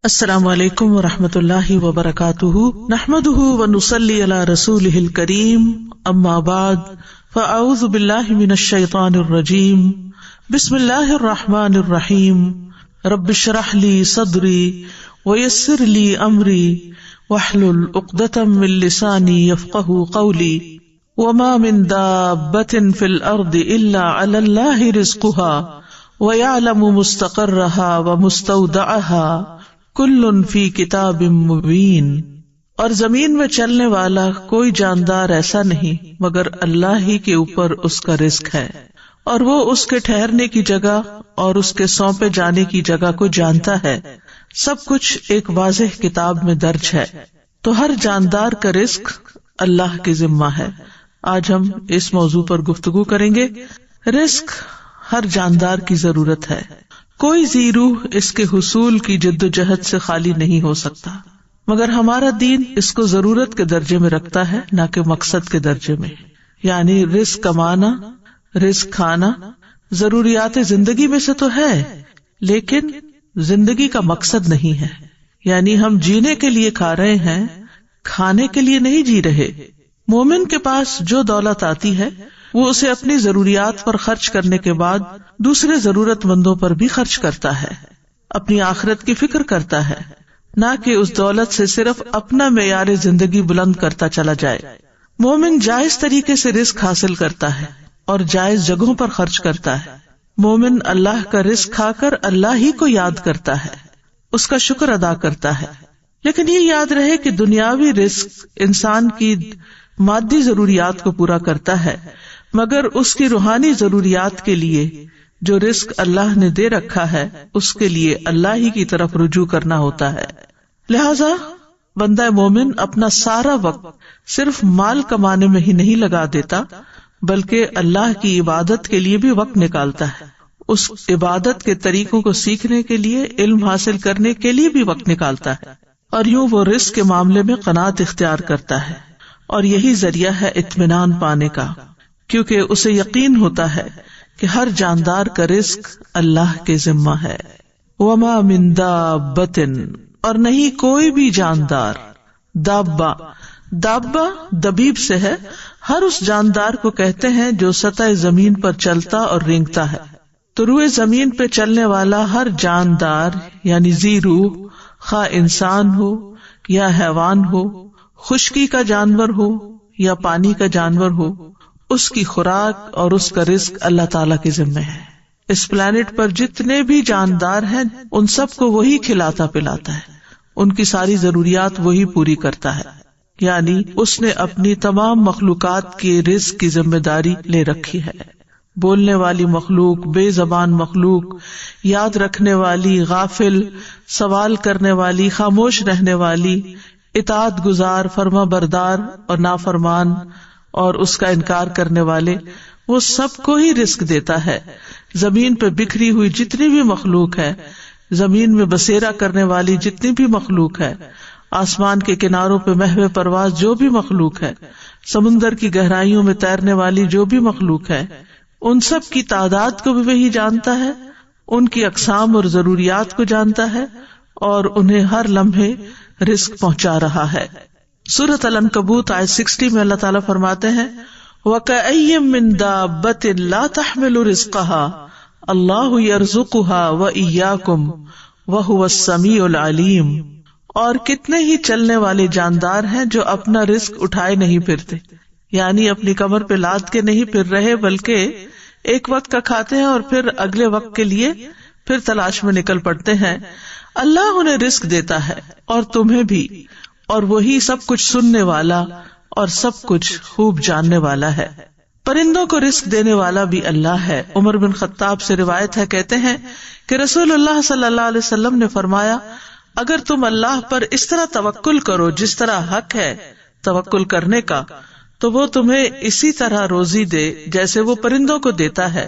السلام علیکم ورحمۃ اللہ وبرکاتہ، نحمده ونصلی علی رسولہ الکریم، اما بعد فاعوذ باللہ من الشیطان الرجیم، بسم اللہ الرحمن الرحیم، رب اشرح لی صدری ویسر لی امری واحلل عقدۃ من لسانی یفقہوا قولی، وما من دابۃ فی الارض الا علی اللہ رزقها ویعلم مستقرها ومستودعها کل فی کتاب مبین۔ اور زمین میں چلنے والا کوئی جاندار ایسا نہیں مگر اللہ ہی کے اوپر اس کا رزق ہے، اور وہ اس کے ٹھہرنے کی جگہ اور اس کے سونپے جانے کی جگہ کو جانتا ہے، سب کچھ ایک واضح کتاب میں درج ہے۔ تو ہر جاندار کا رزق اللہ کے ذمہ ہے۔ آج ہم اس موضوع پر گفتگو کریں گے۔ رزق ہر جاندار کی ضرورت ہے، کوئی ذی روح اس کے حصول کی جد و جہد سے خالی نہیں ہو سکتا، مگر ہمارا دین اس کو ضرورت کے درجے میں رکھتا ہے، نہ کہ مقصد کے درجے میں۔ یعنی رزق کمانا، رزق کھانا ضروریات زندگی میں سے تو ہے، لیکن زندگی کا مقصد نہیں ہے۔ یعنی ہم جینے کے لیے کھا رہے ہیں، کھانے کے لیے نہیں جی رہے۔ مومن کے پاس جو دولت آتی ہے وہ اسے اپنی ضروریات پر خرچ کرنے کے بعد دوسرے ضرورت مندوں پر بھی خرچ کرتا ہے، اپنی آخرت کی فکر کرتا ہے، نہ کہ اس دولت سے صرف اپنا معیار زندگی بلند کرتا چلا جائے۔ مومن جائز طریقے سے رزق حاصل کرتا ہے اور جائز جگہوں پر خرچ کرتا ہے۔ مومن اللہ کا رزق کھا کر اللہ ہی کو یاد کرتا ہے، اس کا شکر ادا کرتا ہے۔ لیکن یہ یاد رہے کہ دنیاوی رزق انسان کی مادی ضروریات کو پورا کرتا ہے، مگر اس کی روحانی ضروریات کے لیے جو رزق اللہ نے دے رکھا ہے اس کے لیے اللہ ہی کی طرف رجوع کرنا ہوتا ہے۔ لہذا بندہ مومن اپنا سارا وقت صرف مال کمانے میں ہی نہیں لگا دیتا، بلکہ اللہ کی عبادت کے لیے بھی وقت نکالتا ہے، اس عبادت کے طریقوں کو سیکھنے کے لیے، علم حاصل کرنے کے لیے بھی وقت نکالتا ہے، اور یوں وہ رزق کے معاملے میں قناعت اختیار کرتا ہے، اور یہی ذریعہ ہے اطمینان پانے کا، کیونکہ اسے یقین ہوتا ہے کہ ہر جاندار کا رزق اللہ کے ذمہ ہے۔ وما من دابۃ، اور نہیں کوئی بھی جاندار۔ دابہ دبیب سے ہے، ہر اس جاندار کو کہتے ہیں جو سطح زمین پر چلتا اور رینگتا ہے۔ تو روئے زمین پہ چلنے والا ہر جاندار یعنی ذی روح، خواہ انسان ہو یا حیوان ہو، خشکی کا جانور ہو یا پانی کا جانور ہو، اس کی خوراک اور اس کا رزق اللہ تعالیٰ کے ذمہ ہے۔ اس پلانٹ پر جتنے بھی جاندار ہیں ان سب کو وہی کھلاتا پلاتا ہے، ان کی ساری ضروریات وہی پوری کرتا ہے۔ یعنی اس نے اپنی تمام مخلوقات کے رزق کی ذمہ داری لے رکھی ہے۔ بولنے والی مخلوق، بے زبان مخلوق، یاد رکھنے والی، غافل، سوال کرنے والی، خاموش رہنے والی، اطاعت گزار، فرما بردار اور نافرمان اور اس کا انکار کرنے والے، وہ سب کو ہی رزق دیتا ہے۔ زمین پہ بکھری ہوئی جتنی بھی مخلوق ہے، زمین میں بسیرا کرنے والی جتنی بھی مخلوق ہے، آسمان کے کناروں پہ محو پرواز جو بھی مخلوق ہے، سمندر کی گہرائیوں میں تیرنے والی جو بھی مخلوق ہے، ان سب کی تعداد کو بھی وہی جانتا ہے، ان کی اقسام اور ضروریات کو جانتا ہے، اور انہیں ہر لمحے رزق پہنچا رہا ہے۔ سورۃ العنکبوت آیت 60 میں اللہ تعالیٰ فرماتے ہیں وَكَأَيٍّ مِّن دَابَّةٍ لَا تَحْمِلُ رِزْقَهَا اللَّهُ يَرْزُقُهَا وَإِيَّاكُمْ وَهُوَ السَّمِيعُ الْعَلِيمُ، اور کتنے ہی چلنے والے جاندار ہیں جو اپنا رزق اٹھائے نہیں پھرتے، یعنی اپنی کمر پہ لاد کے نہیں پھر رہے، بلکہ ایک وقت کا کھاتے ہیں اور پھر اگلے وقت کے لیے پھر تلاش میں نکل پڑتے ہیں۔ اللہ انہیں رزق دیتا ہے اور تمہیں بھی، اور وہی سب کچھ سننے والا اور سب کچھ خوب جاننے والا ہے۔ پرندوں کو رزق دینے والا بھی اللہ ہے۔ عمر بن خطاب سے روایت ہے، کہتے ہیں کہ رسول اللہ صلی اللہ علیہ وسلم نے فرمایا، اگر تم اللہ پر اس طرح توکل کرو جس طرح حق ہے توکل کرنے کا، تو وہ تمہیں اسی طرح روزی دے جیسے وہ پرندوں کو دیتا ہے۔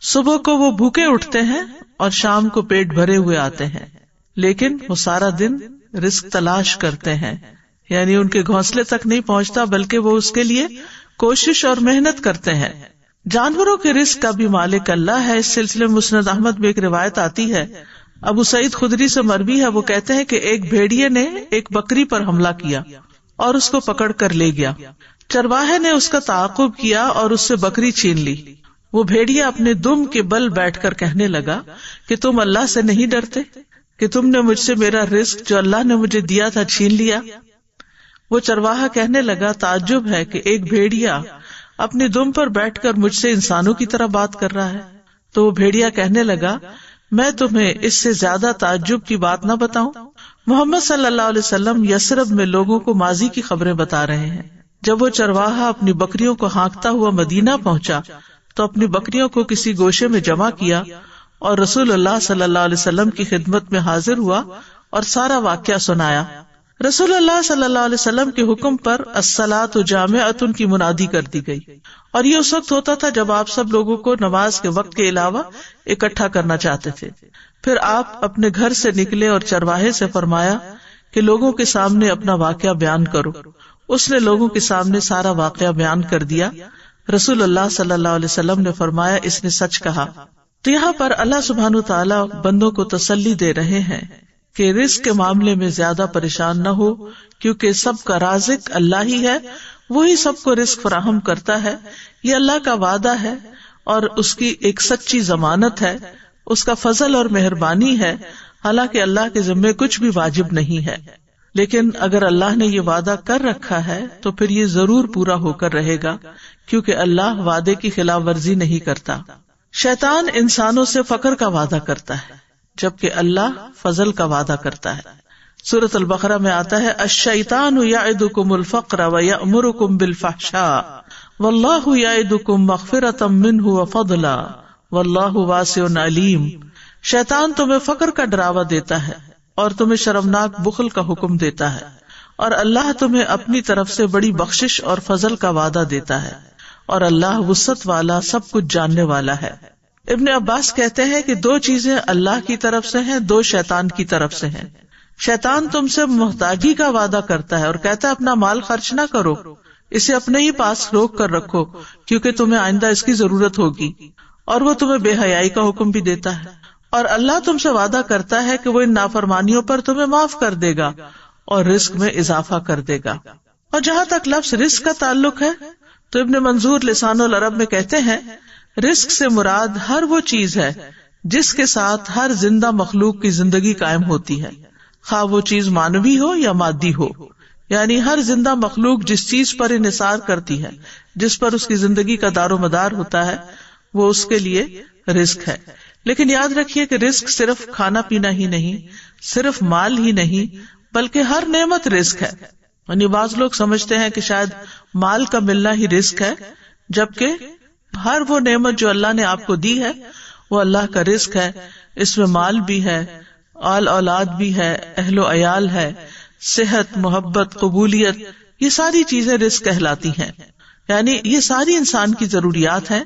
صبح کو وہ بھوکے اٹھتے ہیں اور شام کو پیٹ بھرے ہوئے آتے ہیں، لیکن وہ سارا دن رزق تلاش کرتے ہیں، یعنی ان کے گھونسلے تک نہیں پہنچتا بلکہ وہ اس کے لیے کوشش اور محنت کرتے ہیں۔ جانوروں کے رزق کا بھی مالک اللہ ہے۔ اس سلسلے میں مسند احمد میں ایک روایت آتی ہے، ابو سعید خدری سے مروی ہے، وہ کہتے ہیں کہ ایک بھیڑیے نے ایک بکری پر حملہ کیا اور اس کو پکڑ کر لے گیا۔ چرواہے نے اس کا تعاقب کیا اور اس سے بکری چھین لی۔ وہ بھیڑیا اپنے دم کے بل بیٹھ کر کہنے لگا کہ تم اللہ سے نہیں ڈرتے کہ تم نے مجھ سے میرا رزق جو اللہ نے مجھے دیا تھا چھین لیا۔ وہ چرواہا کہنے لگا تعجب ہے کہ ایک بھیڑیا اپنی دم پر بیٹھ کر مجھ سے انسانوں کی طرح بات کر رہا ہے۔ تو وہ بھیڑیا کہنے لگا میں تمہیں اس سے زیادہ تعجب کی بات نہ بتاؤں؟ محمد صلی اللہ علیہ وسلم یثرب میں لوگوں کو ماضی کی خبریں بتا رہے ہیں۔ جب وہ چرواہا اپنی بکریوں کو ہانکتا ہوا مدینہ پہنچا تو اپنی بکریوں کو کسی گوشے میں جمع کیا اور رسول اللہ صلی اللہ علیہ وسلم کی خدمت میں حاضر ہوا اور سارا واقعہ سنایا۔ رسول اللہ صلی اللہ علیہ وسلم کے حکم پر الصلاۃ جامعۃ کی منادی کر دی گئی، اور یہ اس وقت ہوتا تھا جب آپ سب لوگوں کو نماز کے وقت کے علاوہ اکٹھا کرنا چاہتے تھے۔ پھر آپ اپنے گھر سے نکلے اور چرواہے سے فرمایا کہ لوگوں کے سامنے اپنا واقعہ بیان کرو۔ اس نے لوگوں کے سامنے سارا واقعہ بیان کر دیا۔ رسول اللہ صلی اللہ علیہ وسلم نے فرمایا اس نے سچ کہا۔ تو یہاں پر اللہ سبحانہ وتعالی بندوں کو تسلی دے رہے ہیں کہ رزق کے معاملے میں زیادہ پریشان نہ ہو، کیونکہ سب کا رازق اللہ ہی ہے، وہی سب کو رزق فراہم کرتا ہے۔ یہ اللہ کا وعدہ ہے اور اس کی ایک سچی ضمانت ہے، اس کا فضل اور مہربانی ہے، حالانکہ اللہ کے ذمے کچھ بھی واجب نہیں ہے، لیکن اگر اللہ نے یہ وعدہ کر رکھا ہے تو پھر یہ ضرور پورا ہو کر رہے گا، کیونکہ اللہ وعدے کی خلاف ورزی نہیں کرتا۔ شیطان انسانوں سے فقر کا وعدہ کرتا ہے جبکہ اللہ فضل کا وعدہ کرتا ہے۔ سورۃ البقرہ میں آتا ہے الشیطان یعدکم الفقر ویأمرکم بالفحشاء واللہ یعدکم مغفرۃ منہ وفضلا واللہ واسع علیم۔ شیطان تمہیں فقر کا ڈراوا دیتا ہے اور تمہیں شرمناک بخل کا حکم دیتا ہے، اور اللہ تمہیں اپنی طرف سے بڑی بخشش اور فضل کا وعدہ دیتا ہے، اور اللہ وسعت والا سب کچھ جاننے والا ہے۔ ابن عباس کہتے ہیں کہ دو چیزیں اللہ کی طرف سے ہیں، دو شیطان کی طرف سے ہیں۔ شیطان تم سے محتاجی کا وعدہ کرتا ہے اور کہتا ہے اپنا مال خرچ نہ کرو، اسے اپنے ہی پاس روک کر رکھو کیونکہ تمہیں آئندہ اس کی ضرورت ہوگی، اور وہ تمہیں بے حیائی کا حکم بھی دیتا ہے۔ اور اللہ تم سے وعدہ کرتا ہے کہ وہ ان نافرمانیوں پر تمہیں معاف کر دے گا اور رزق میں اضافہ کر دے گا۔ اور جہاں تک لفظ رزق کا تعلق ہے تو ابن منظور لسان العرب میں کہتے ہیں رزق سے مراد ہر وہ چیز ہے جس کے ساتھ ہر زندہ مخلوق کی زندگی قائم ہوتی ہے، خواہ وہ چیز مانوی ہو یا مادی ہو، یعنی ہر زندہ مخلوق جس چیز پر انحصار کرتی ہے، جس پر اس کی زندگی کا دار و مدار ہوتا ہے، وہ اس کے لیے رزق ہے۔ لیکن یاد رکھیے کہ رزق صرف کھانا پینا ہی نہیں، صرف مال ہی نہیں، بلکہ ہر نعمت رزق ہے۔ یعنی بعض لوگ سمجھتے ہیں کہ شاید مال کا ملنا ہی رزق ہے، جبکہ ہر وہ نعمت جو اللہ نے آپ کو دی ہے وہ اللہ کا رزق ہے۔ اس میں مال بھی ہے، آل اولاد بھی ہے، اہل و عیال ہے، صحت، محبت، قبولیت، یہ ساری چیزیں رزق کہلاتی ہیں۔ یعنی یہ ساری انسان کی ضروریات ہیں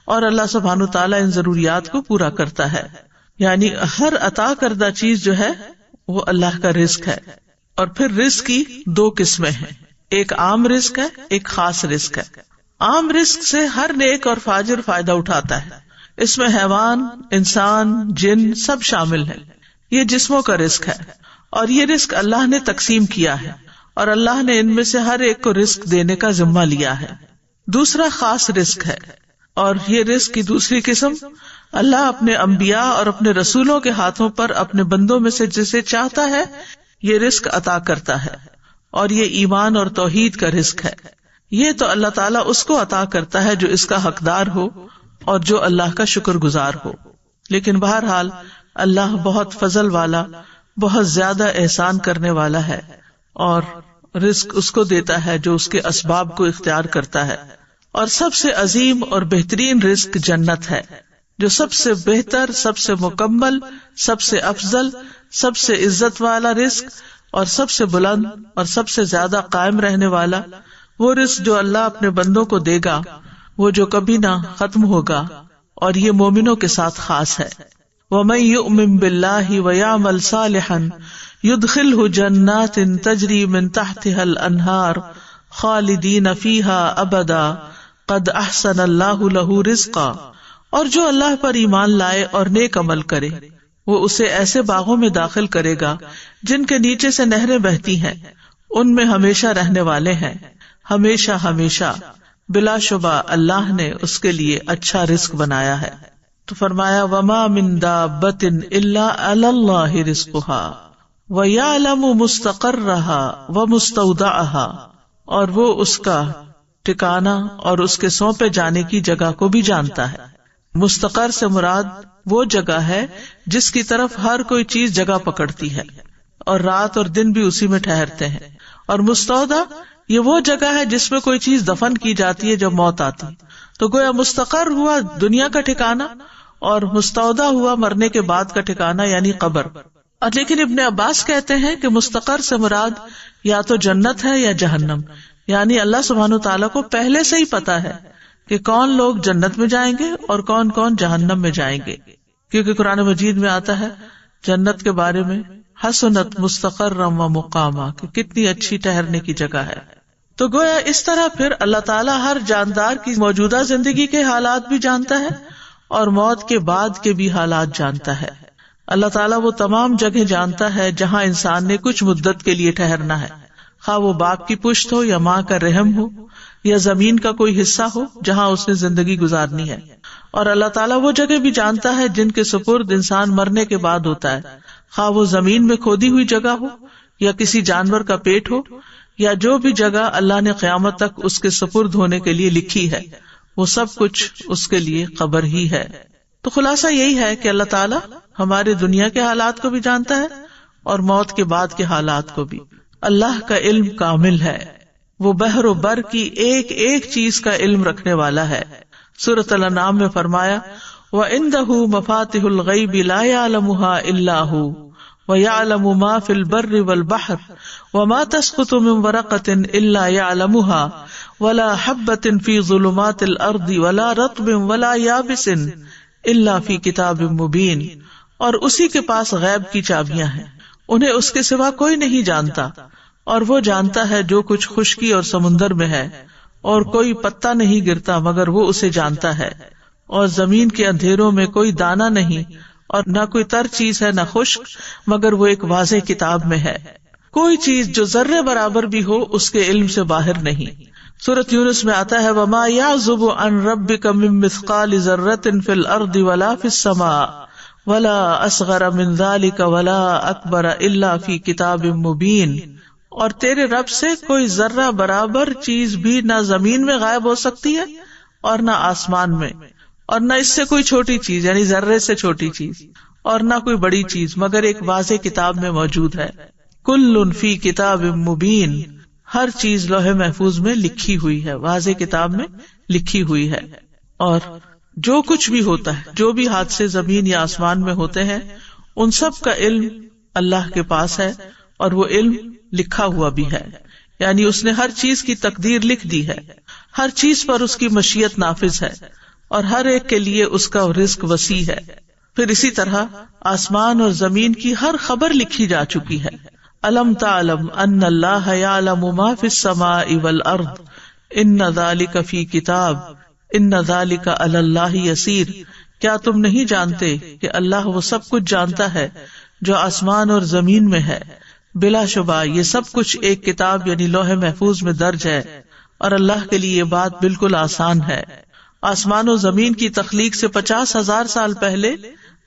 اور اللہ سبحانہ تعالیٰ ان ضروریات کو پورا کرتا ہے۔ یعنی ہر عطا کردہ چیز جو ہے وہ اللہ کا رزق ہے۔ اور پھر رزق کی دو قسمیں ہیں، ایک عام رزق ہے، ایک خاص رزق ہے۔ عام رزق سے ہر نیک اور فاجر فائدہ اٹھاتا ہے، اس میں حیوان، انسان، جن سب شامل ہیں۔ یہ جسموں کا رزق ہے اور یہ رزق اللہ نے تقسیم کیا ہے، اور اللہ نے ان میں سے ہر ایک کو رزق دینے کا ذمہ لیا ہے۔ دوسرا خاص رزق ہے، اور یہ رزق کی دوسری قسم اللہ اپنے انبیاء اور اپنے رسولوں کے ہاتھوں پر اپنے بندوں میں سے جسے چاہتا ہے یہ رزق عطا کرتا ہے، اور یہ ایمان اور توحید کا رزق ہے۔ یہ تو اللہ تعالیٰ اس کو عطا کرتا ہے جو اس کا حقدار ہو اور جو اللہ کا شکر گزار ہو۔ لیکن بہرحال اللہ بہت فضل والا، بہت زیادہ احسان کرنے والا ہے، اور رزق اس کو دیتا ہے جو اس کے اسباب کو اختیار کرتا ہے۔ اور سب سے عظیم اور بہترین رزق جنت ہے، جو سب سے بہتر، سب سے مکمل، سب سے افضل، سب سے عزت والا رزق، اور سب سے بلند اور سب سے زیادہ قائم رہنے والا وہ رزق جو اللہ اپنے بندوں کو دے گا، وہ جو کبھی نہ ختم ہوگا، اور یہ مومنوں کے ساتھ خاص ہے۔ وَمَن يُؤْمِن بِاللَّهِ وَيَعْمَلْ صَالِحًا يُدْخِلْهُ جَنَّاتٍ تَجْرِي مِن تَحْتِهَا الْأَنْهَارُ خَالِدِينَ فِيهَا أَبَدًا قَدْ أَحْسَنَ اللَّهُ لَهُ رِزْقًا۔ اور جو اللہ پر ایمان لائے اور نیک عمل کرے وہ اسے ایسے باغوں میں داخل کرے گا جن کے نیچے سے نہریں بہتی ہیں، ان میں ہمیشہ رہنے والے ہیں، ہمیشہ ہمیشہ، بلا شبہ اللہ نے اس کے لیے اچھا رزق بنایا ہے۔ تو فرمایا وما من دابۃ الا علی اللہ رزقها وَيَعْلَمُ مُسْتَقَرَّهَا وَمُسْتَوْدَعَهَا، اور وہ اس کا ٹھکانہ اور اس کے سونپے جانے کی جگہ کو بھی جانتا ہے۔ مستقر سے مراد وہ جگہ ہے جس کی طرف ہر کوئی چیز جگہ پکڑتی ہے اور رات اور دن بھی اسی میں ٹھہرتے ہیں، اور مستودع یہ وہ جگہ ہے جس میں کوئی چیز دفن کی جاتی ہے جب موت آتی۔ تو گویا مستقر ہوا دنیا کا ٹھکانہ اور مستودع ہوا مرنے کے بعد کا ٹھکانہ یعنی قبر۔ اور لیکن ابن عباس کہتے ہیں کہ مستقر سے مراد یا تو جنت ہے یا جہنم، یعنی اللہ سبحانہ تعالیٰ کو پہلے سے ہی پتا ہے کہ کون لوگ جنت میں جائیں گے اور کون کون جہنم میں جائیں گے، کیونکہ قرآن مجید میں آتا ہے جنت کے بارے میں حسنت مستقرا و مقاما، کہ کتنی اچھی ٹھہرنے کی جگہ ہے۔ تو گویا اس طرح پھر اللہ تعالیٰ ہر جاندار کی موجودہ زندگی کے حالات بھی جانتا ہے اور موت کے بعد کے بھی حالات جانتا ہے۔ اللہ تعالیٰ وہ تمام جگہ جانتا ہے جہاں انسان نے کچھ مدت کے لیے ٹھہرنا ہے، خواہ وہ باپ کی پشت ہو یا ماں کا رحم ہو یا زمین کا کوئی حصہ ہو جہاں اس نے زندگی گزارنی ہے۔ اور اللہ تعالیٰ وہ جگہ بھی جانتا ہے جن کے سپرد انسان مرنے کے بعد ہوتا ہے، خواہ وہ زمین میں کھودی ہوئی جگہ ہو یا کسی جانور کا پیٹ ہو یا جو بھی جگہ اللہ نے قیامت تک اس کے سپرد ہونے کے لیے لکھی ہے، وہ سب کچھ اس کے لیے قبر ہی ہے۔ تو خلاصہ یہی ہے کہ اللہ تعالیٰ ہمارے دنیا کے حالات کو بھی جانتا ہے اور موت کے بعد کے حالات کو بھی۔ اللہ کا علم کامل ہے، وہ بحر و بر کی ایک ایک چیز کا علم رکھنے والا ہے۔ سورۃ الانعام میں فرمایا وَعِندَهُ مَفَاتِحُ الْغَيْبِ لَا يَعْلَمُهَا إِلَّا هُوَ وَيَعْلَمُ مَا فِي الْبَرِّ وَالْبَحْرِ وَمَا تَسْقُطُ مِنْ وَرَقَةٍ إِلَّا يَعْلَمُهَا وَلَا حَبَّةٍ فِي ظُلُمَاتِ الْأَرْضِ وَلَا رَطْبٍ وَلَا يَابِسٍ إِلَّا فِي كِتَابٍ مُبِينٍ، اور اسی کے پاس غیب کی چابیاں ہیں، انہیں اس کے سوا کوئی نہیں جانتا، اور وہ جانتا ہے جو کچھ خشکی اور سمندر میں ہے، اور کوئی پتا نہیں گرتا مگر وہ اسے جانتا ہے، اور زمین کے اندھیروں میں کوئی دانہ نہیں اور نہ کوئی تر چیز ہے نہ خشک مگر وہ ایک واضح کتاب میں ہے۔ کوئی چیز جو ذرے برابر بھی ہو اس کے علم سے باہر نہیں۔ سورۃ یونس میں آتا ہے وَمَا يَعْزُبُ عَنْ رَبِّكَ مِن مِّثْقَالِ ذَرَّةٍ فِي الْأَرْضِ وَلَا فِي السَّمَاءِ وَلَا أَصْغَرَ مِن ذَلِكَ وَلَا أَكْبَرَ إِلَّا فِي كِتَابٍ مُّبِينٍ، اور تیرے رب سے کوئی ذرہ برابر چیز بھی نہ زمین میں غائب ہو سکتی ہے اور نہ آسمان میں، اور نہ اس سے کوئی چھوٹی چیز یعنی ذرے سے چھوٹی چیز اور نہ کوئی بڑی چیز مگر ایک واضح کتاب میں موجود ہے۔ کل فی کتاب مبین، ہر چیز لوح محفوظ میں لکھی ہوئی ہے، واضح کتاب میں لکھی ہوئی ہے۔ اور جو کچھ بھی ہوتا ہے، جو بھی حادثے زمین یا آسمان میں ہوتے ہیں، ان سب کا علم اللہ کے پاس ہے، اور وہ علم لکھا ہوا بھی ہے، یعنی اس نے ہر چیز کی تقدیر لکھ دی ہے، ہر چیز پر اس کی مشیت نافذ ہے، اور ہر ایک کے لیے اس کا رزق وسیع ہے۔ پھر اسی طرح آسمان اور زمین کی ہر خبر لکھی جا چکی ہے۔ الم تعلم ان اللہ یعلم ما فی السماء والارض ان ذلک فی کتاب ان ذلک علی اللہ یسیر، کیا تم نہیں جانتے کہ اللہ وہ سب کچھ جانتا ہے جو آسمان اور زمین میں ہے، بلا شبہ یہ سب کچھ ایک کتاب یعنی لوح محفوظ میں درج ہے، اور اللہ کے لیے یہ بات بالکل آسان ہے۔ آسمان و زمین کی تخلیق سے 50,000 سال پہلے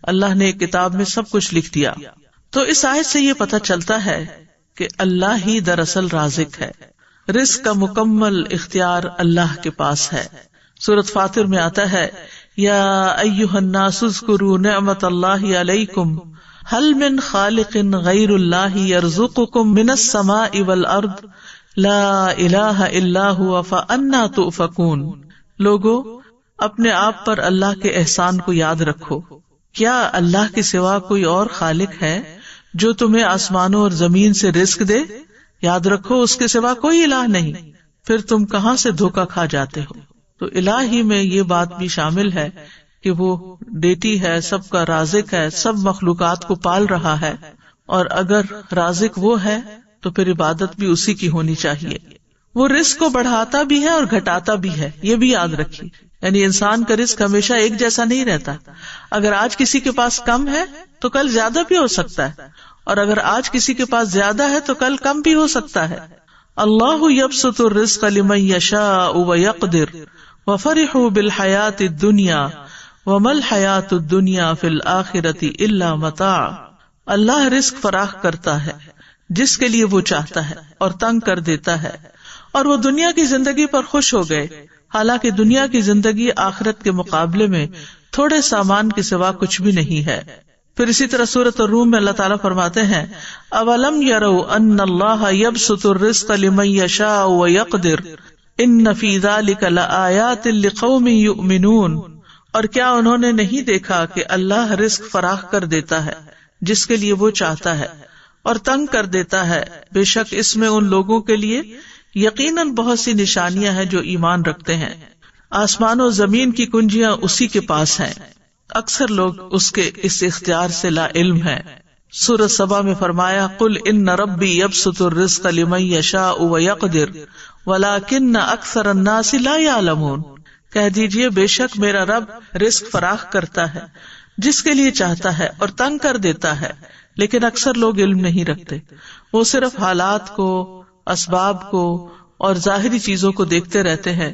اللہ نے ایک کتاب میں سب کچھ لکھ دیا۔ تو اس آیت سے یہ پتہ چلتا ہے کہ اللہ ہی دراصل رازق ہے، رزق کا مکمل اختیار اللہ کے پاس ہے۔ سورۃ فاطر میں آتا ہے یا ایھا الناس اذکروا نعمت اللہ علیکم هل من خالق غیر اللہ یرزقکم من السماء والارض لا الہ الا هو فأنا تؤفکون۔ لوگو اپنے آپ پر اللہ کے احسان کو یاد رکھو، کیا اللہ کے سوا کوئی اور خالق ہے جو تمہیں آسمانوں اور زمین سے رزق دے؟ یاد رکھو اس کے سوا کوئی الہ نہیں، پھر تم کہاں سے دھوکا کھا جاتے ہو۔ تو الہ ہی میں یہ بات بھی شامل ہے کہ وہ ڈیٹی ہے، سب کا رازق ہے، سب مخلوقات کو پال رہا ہے، اور اگر رازق وہ ہے تو پھر عبادت بھی اسی کی ہونی چاہیے۔ وہ رزق کو بڑھاتا بھی ہے اور گھٹاتا بھی ہے، یہ بھی یاد رکھیے. یعنی انسان کا رزق ہمیشہ ایک جیسا نہیں رہتا. اگر آج کسی کے پاس کم ہے تو کل زیادہ بھی ہو سکتا ہے، اور اگر آج کسی کے پاس زیادہ ہے تو کل کم بھی ہو سکتا ہے. اللہ یبسط الرزق لمن یشاء ویقدر وفرحوا بالحیاۃ الدنیا وما الحیاۃ الدنیا فی الآخرۃ الا متاع. اللہ رزق فراخ کرتا ہے جس کے لیے وہ چاہتا ہے اور تنگ کر دیتا ہے، اور وہ دنیا کی زندگی پر خوش ہو گئے، حالانکہ دنیا کی زندگی آخرت کے مقابلے میں تھوڑے سامان کے سوا کچھ بھی نہیں ہے. پھر اسی طرح سورۃ الروم میں اللہ تعالیٰ فرماتے ہیں اولم یروا ان اللہ یبسط الرزق لمن یشاء ویقدر ان فی ذلک لآیات لقوم یؤمنون. اور کیا انہوں نے نہیں دیکھا کہ اللہ رزق فراخ کر دیتا ہے جس کے لیے وہ چاہتا ہے اور تنگ کر دیتا ہے، بے شک اس میں ان لوگوں کے لیے یقیناً بہت سی نشانیاں ہیں جو ایمان رکھتے ہیں. آسمان و زمین کی کنجیاں اسی کے پاس ہیں، اکثر لوگ اس کے اس اختیار سے لا علم ہیں. سورۃ سبا میں فرمایا قل ان ربی یبسط الرزق لمن یشاء ویقدر ولکن اکثر الناس لا یعلمون. کہہ دیجئے بے شک میرا رب رزق فراخ کرتا ہے جس کے لیے چاہتا ہے اور تنگ کر دیتا ہے، لیکن اکثر لوگ علم نہیں رکھتے. وہ صرف حالات کو، اسباب کو اور ظاہری چیزوں کو دیکھتے رہتے ہیں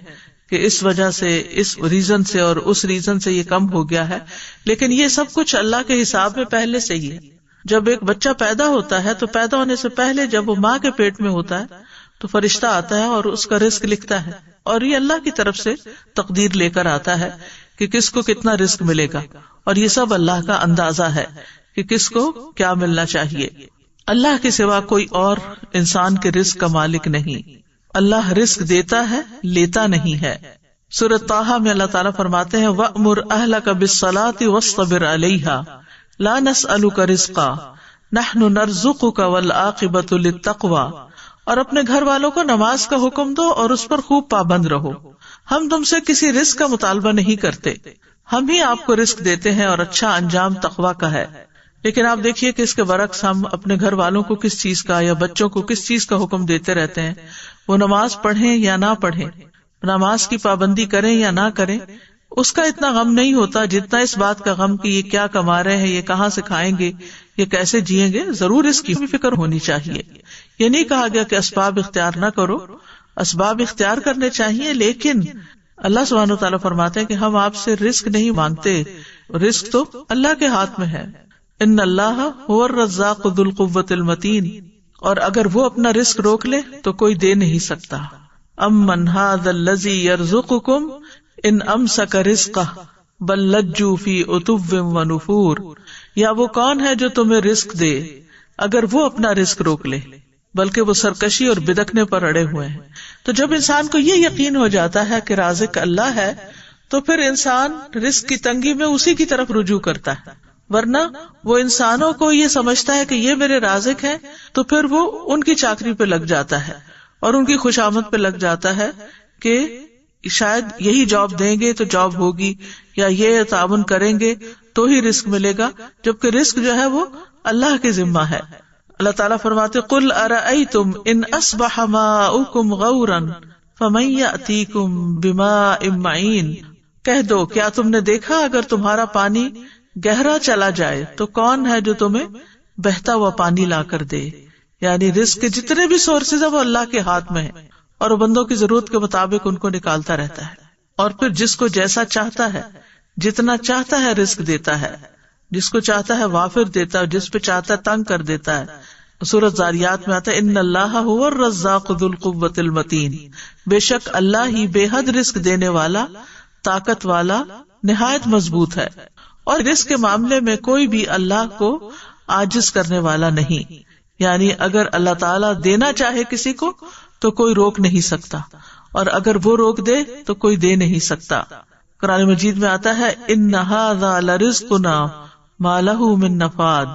کہ اس وجہ سے، اس ریزن سے اور اس ریزن سے یہ کم ہو گیا ہے، لیکن یہ سب کچھ اللہ کے حساب میں پہلے سے ہی ہے. جب ایک بچہ پیدا ہوتا ہے تو پیدا ہونے سے پہلے جب وہ ماں کے پیٹ میں ہوتا ہے تو فرشتہ آتا ہے اور اس کا رزق لکھتا ہے، اور یہ اللہ کی طرف سے تقدیر لے کر آتا ہے کہ کس کو کتنا رزق ملے گا، اور یہ سب اللہ کا اندازہ ہے کہ کس کو کیا ملنا چاہیے. اللہ کے سوا کوئی اور انسان کے رزق کا مالک نہیں. اللہ رزق دیتا ہے، لیتا نہیں ہے. سورۃ طٰہٰ میں اللہ تعالیٰ فرماتے ہیں وَأْمُرْ أَهْلَكَ بِالصَّلَاةِ وَاصْطَبِرْ عَلَيْهَا لَا نَسْأَلُكَ رِزْقًا نَحْنُ نَرْزُقُكَ وَالْعَاقِبَةُ لِلتَّقْوَىٰ. اور اپنے گھر والوں کو نماز کا حکم دو اور اس پر خوب پابند رہو. ہم تم سے کسی رزق کا مطالبہ نہیں کرتے، ہم ہی آپ کو رزق دیتے ہیں، اور اچھا انجام تقویٰ کا ہے. لیکن آپ دیکھیے کہ اس کے برعکس ہم اپنے گھر والوں کو کس چیز کا یا بچوں کو کس چیز کا حکم دیتے رہتے ہیں. وہ نماز پڑھیں یا نہ پڑھیں، نماز کی پابندی کریں یا نہ کریں، اس کا اتنا غم نہیں ہوتا جتنا اس بات کا غم کہ یہ کیا کما رہے ہیں، یہ کہاں سے کھائیں گے، یہ کیسے جیئیں گے. ضرور اس کی بھی فکر ہونی چاہیے. یہ نہیں کہا گیا کہ اسباب اختیار نہ کرو، اسباب اختیار کرنے چاہیے، لیکن اللہ سبحانہ وتعالیٰ فرماتے ہیں کہ ہم آپ سے رزق نہیں مانگتے، رزق تو اللہ کے ہاتھ میں ہے. ان اللہ هو الرزاق ذو القوة المتین. اور اگر وہ اپنا رزق روک لے تو کوئی دے نہیں سکتا. امن ھذا الذی یرزقکم ان امسک رزقہ بل لجوا فی عتو ونفور. یا وہ کون ہے جو تمہیں رزق دے اگر وہ اپنا رزق روک لے، بلکہ وہ سرکشی اور بدکنے پر اڑے ہوئے ہیں. تو جب انسان کو یہ یقین ہو جاتا ہے کہ رازق اللہ ہے تو پھر انسان رزق کی تنگی میں اسی کی طرف رجوع کرتا ہے. ورنہ وہ انسانوں کو یہ سمجھتا ہے کہ یہ میرے رازق ہیں تو پھر وہ ان کی چاکری پہ لگ جاتا ہے اور ان کی خوشامد پہ لگ جاتا ہے کہ شاید یہی جاب دیں گے تو جاب ہوگی، یا یہ تعاون کریں گے تو ہی رزق ملے گا، جبکہ رزق جو ہے وہ اللہ کے ذمہ ہے. اللہ تعالیٰ فرماتے قل ارأیتم ان اصبح ماؤکم غورا فمن یأتیکم بماء معین. کہہ دو کیا تم نے دیکھا اگر تمہارا پانی گہرا چلا جائے تو کون ہے جو تمہیں بہتا ہوا پانی لا کر دے. یعنی رزق کے جتنے بھی سورسز ہیں وہ اللہ کے ہاتھ میں ہیں، اور وہ بندوں کی ضرورت کے مطابق ان کو نکالتا رہتا ہے، اور پھر جس کو جیسا چاہتا ہے، جتنا چاہتا ہے رزق دیتا ہے، جس کو چاہتا ہے وافر دیتا ہے، جس پہ چاہتا ہے تنگ کر دیتا ہے. سورۃ ذاریات میں آتا ہے ان اللہ هو الرزاق ذو القوة المتین. بے شک اللہ ہی بے حد رزق دینے والا، طاقت والا، نہایت مضبوط ہے. اور رزق کے معاملے میں کوئی بھی اللہ کو عاجز کرنے والا نہیں. یعنی اگر اللہ تعالیٰ دینا چاہے کسی کو تو کوئی روک نہیں سکتا، اور اگر وہ روک دے تو کوئی دے نہیں سکتا. قرآن مجید میں آتا ہے ان ھذا لرزقنا ما لہ من نفاد.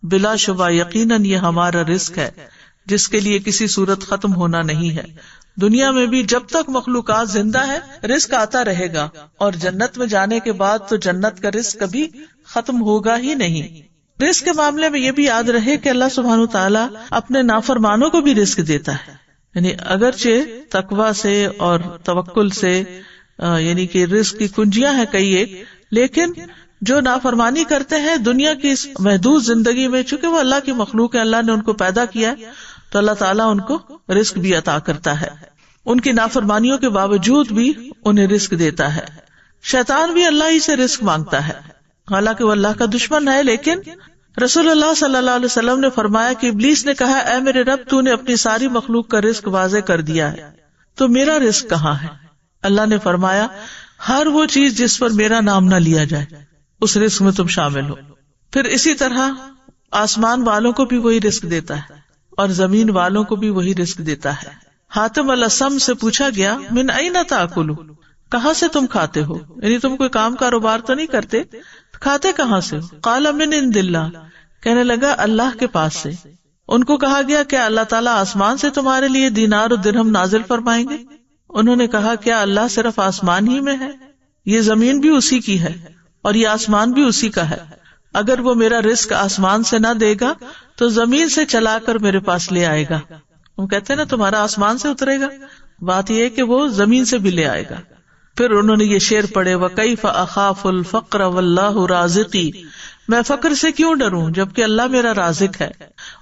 بلا شبہ یقیناً یہ ہمارا رزق ہے جس کے لیے کسی صورت ختم ہونا نہیں ہے. دنیا میں بھی جب تک مخلوقات زندہ ہے رزق آتا رہے گا، اور جنت میں جانے کے بعد تو جنت کا رزق کبھی ختم ہوگا ہی نہیں. رزق کے معاملے میں یہ بھی یاد رہے کہ اللہ سبحانہ تعالیٰ اپنے نافرمانوں کو بھی رزق دیتا ہے. یعنی اگرچہ تقوی سے اور توکل سے یعنی کہ رزق کی کنجیاں ہیں کئی ایک، لیکن جو نافرمانی کرتے ہیں دنیا کی اس محدود زندگی میں، چونکہ وہ اللہ کی مخلوق ہے، اللہ نے ان کو پیدا کیا ہے، تو اللہ تعالیٰ ان کو رزق بھی عطا کرتا ہے، ان کی نافرمانیوں کے باوجود بھی انہیں رزق دیتا ہے۔ شیطان بھی اللہ ہی سے رزق مانگتا ہے، حالانکہ وہ اللہ کا دشمن ہے، لیکن رسول اللہ صلی اللہ علیہ وسلم نے فرمایا کہ ابلیس نے کہا، اے میرے رب، تو نے اپنی ساری مخلوق کا رزق واضح کر دیا ہے، تو میرا رزق کہاں ہے؟ اللہ نے فرمایا، ہر وہ چیز جس پر میرا نام نہ لیا جائے اس رزق میں تم شامل ہو۔ پھر اسی طرح آسمان والوں کو بھی وہی رزق دیتا ہے اور زمین والوں کو بھی وہی رزق دیتا ہے۔ حاتم الاسم سے پوچھا گیا، من این تاکلو، کہاں سے تم کھاتے ہو؟ یعنی تم کوئی کام کاروبار تو نہیں کرتے، کھاتے کہاں سے ہو؟ قال من عند اللہ، کہنے لگا اللہ کے پاس سے۔ ان کو کہا گیا، کیا اللہ تعالیٰ آسمان سے تمہارے لیے دینار و درہم نازل فرمائیں گے؟ انہوں نے کہا، کیا اللہ صرف آسمان ہی میں ہے؟ یہ زمین بھی اسی کی ہے اور یہ آسمان بھی اسی کا ہے، اگر وہ میرا رزق آسمان سے نہ دے گا تو زمین سے چلا کر میرے پاس لے آئے گا۔ ہم کہتے ہیں نا تمہارا آسمان سے اترے گا، بات یہ ہے کہ وہ زمین سے بھی لے آئے گا۔ پھر انہوں نے یہ شعر پڑھے، وَكَيْفَ أَخَافُ الْفَقْرَ وَاللَّهُ رَازِقِي، میں فقر سے کیوں ڈروں جبکہ اللہ میرا رازق ہے۔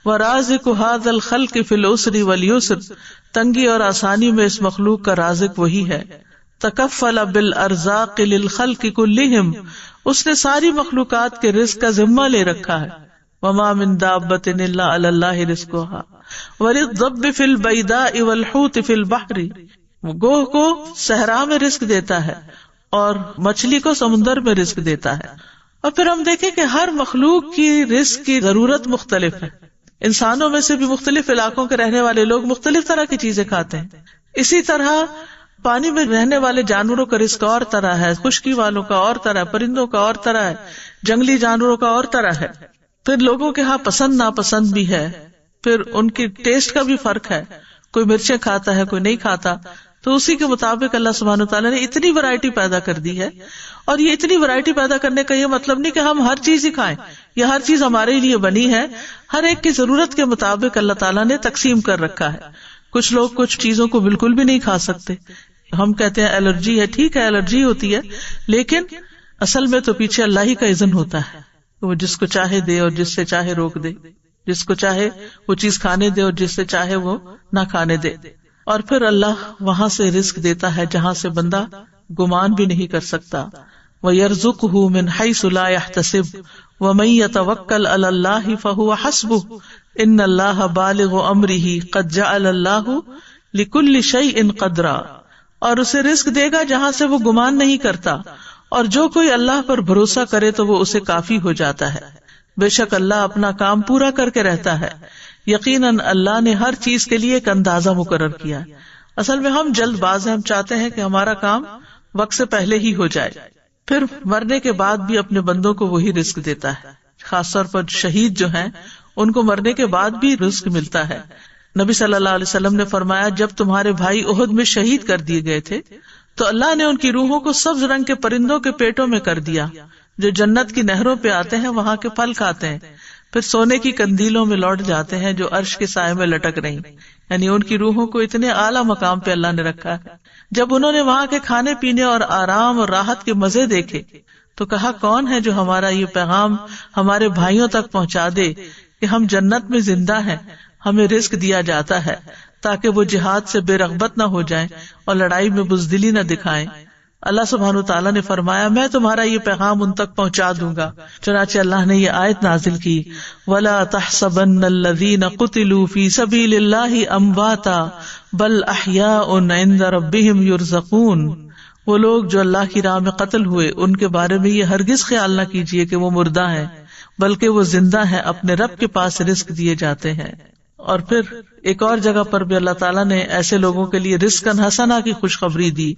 وَرَازِقُ هَذَا الْخَلْقِ فِي الْعُسْرِ وَالْيُسْرِ، تنگی اور آسانی میں اس مخلوق کا رازق وہی ہے۔ تکفل بالارزاق للخلق کلہم، اس نے ساری مخلوقات کے رزق کا ذمہ لے رکھا ہے۔ وما من دابۃ الا علی اللہ رزقها وللضب فی البیداء والحوت فی البحر، گوہ کو صحرا میں رزق دیتا ہے اور مچھلی کو سمندر میں رزق دیتا ہے۔ اور پھر ہم دیکھیں کہ ہر مخلوق کی رزق کی ضرورت مختلف ہے، انسانوں میں سے بھی مختلف علاقوں کے رہنے والے لوگ مختلف طرح کی چیزیں کھاتے ہیں، اسی طرح پانی میں رہنے والے جانوروں کا رزق اور طرح ہے، خشکی والوں کا اور طرح، پرندوں کا اور طرح ہے، جنگلی جانوروں کا اور طرح ہے۔ پھر لوگوں کے ہاں پسند ناپسند بھی ہے، پھر ان کی ٹیسٹ کا بھی فرق ہے، کوئی مرچیں کھاتا ہے کوئی نہیں کھاتا، تو اسی کے مطابق اللہ سبحانہ وتعالیٰ نے اتنی ورائٹی پیدا کر دی ہے۔ اور یہ اتنی ورائٹی پیدا کرنے کا یہ مطلب نہیں کہ ہم ہر چیز ہی کھائیں، یہ ہر چیز ہمارے لیے بنی ہے، ہر ایک کی ضرورت کے مطابق اللہ تعالیٰ نے تقسیم کر رکھا ہے۔ کچھ لوگ کچھ چیزوں کو بالکل بھی نہیں کھا سکتے، ہم کہتے ہیں الرجی ہے، ٹھیک ہے الرجی ہوتی ہے، لیکن اصل میں تو پیچھے اللہ ہی کا اذن ہوتا ہے، وہ جس کو چاہے دے اور جس سے چاہے روک دے، جس کو چاہے وہ چیز کھانے دے اور جس سے چاہے وہ نہ کھانے دے۔ اور پھر اللہ وہاں سے رزق دیتا ہے جہاں سے بندہ گمان بھی نہیں کر سکتا۔ وَيَرْزُقُهُ مِنْ حَيْثُ لَا يَحْتَسِبُ وَمَن يَتَوَكَّلْ عَلَى اللَّهِ فَهُوَ حَسْبُهُ إِنَّ اللَّهَ بَالِغُ أَمْرِهِ قَدْ جَعَلَ اللَّهُ لِكُلِّ شَيْءٍ قَدْرًا، اور اسے رزق دے گا جہاں سے وہ گمان نہیں کرتا، اور جو کوئی اللہ پر بھروسہ کرے تو وہ اسے کافی ہو جاتا ہے۔ بے شک اللہ اپنا کام پورا کر کے رہتا ہے، یقیناً اللہ نے ہر چیز کے لیے ایک اندازہ مقرر کیا ہے۔ اصل میں ہم جلد باز ہیں، ہم چاہتے ہیں کہ ہمارا کام وقت سے پہلے ہی ہو جائے، پھر مرنے کے بعد بھی اپنے بندوں کو وہی رزق دیتا ہے، خاص طور پر شہید جو ہیں ان کو مرنے کے بعد بھی رزق ملتا ہے۔ نبی صلی اللہ علیہ وسلم نے فرمایا، جب تمہارے بھائی احد میں شہید کر دیے گئے تھے تو اللہ نے ان کی روحوں کو سبز رنگ کے پرندوں کے پیٹوں میں کر دیا، جو جنت کی نہروں پہ آتے ہیں، وہاں کے پھل کھاتے ہیں، پھر سونے کی قندیلوں میں لوٹ جاتے ہیں جو عرش کے سائے میں لٹک رہی، یعنی ان کی روحوں کو اتنے اعلیٰ مقام پہ اللہ نے رکھا ہے۔ جب انہوں نے وہاں کے کھانے پینے اور آرام اور راحت کے مزے دیکھے تو کہا، کون ہے جو ہمارا یہ پیغام ہمارے بھائیوں تک پہنچا دے کہ ہم جنت میں زندہ ہیں، ہمیں رزق دیا جاتا ہے تاکہ وہ جہاد سے بے رغبت نہ ہو جائیں اور لڑائی میں بزدلی نہ دکھائیں۔ اللہ سبحانہ تعالیٰ نے فرمایا، میں تمہارا یہ پیغام ان تک پہنچا دوں گا۔ چنانچہ اللہ نے یہ آیت نازل کی، وَلَا تَحْسَبَنَّ الَّذِينَ قُتِلُوا فِي سَبِيلِ اللَّهِ أَمْوَاتًا بَلْ أَحْيَاءٌ عِندَ رَبِّهِمْ يُرْزَقُونَ، وہ لوگ جو اللہ کی راہ میں قتل ہوئے ان کے بارے میں یہ ہرگز خیال نہ کیجیے کہ وہ مردہ ہیں، بلکہ وہ زندہ ہیں، اپنے رب کے پاس رزق دیے جاتے ہیں۔ اور پھر ایک اور جگہ پر بھی اللہ تعالیٰ نے ایسے لوگوں کے لیے رزقاً حسنا کی خوشخبری دی،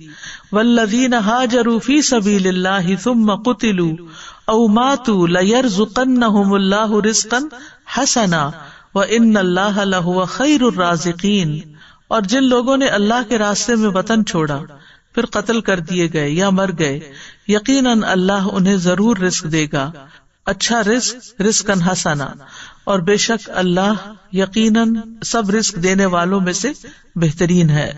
والذین ہاجروا فی سبیل اللہ ثم قتلوا او ماتوا لیرزقنہم اللہ رزقا حسنا وان اللہ لہو خیر الرازقین، اور جن لوگوں نے اللہ کے راستے میں وطن چھوڑا پھر قتل کر دیے گئے یا مر گئے، یقیناً اللہ انہیں ضرور رزق دے گا، اچھا رزق، رزقاً حسنا، اور بے شک اللہ یقیناً سب رزق دینے والوں میں سے بہترین ہے۔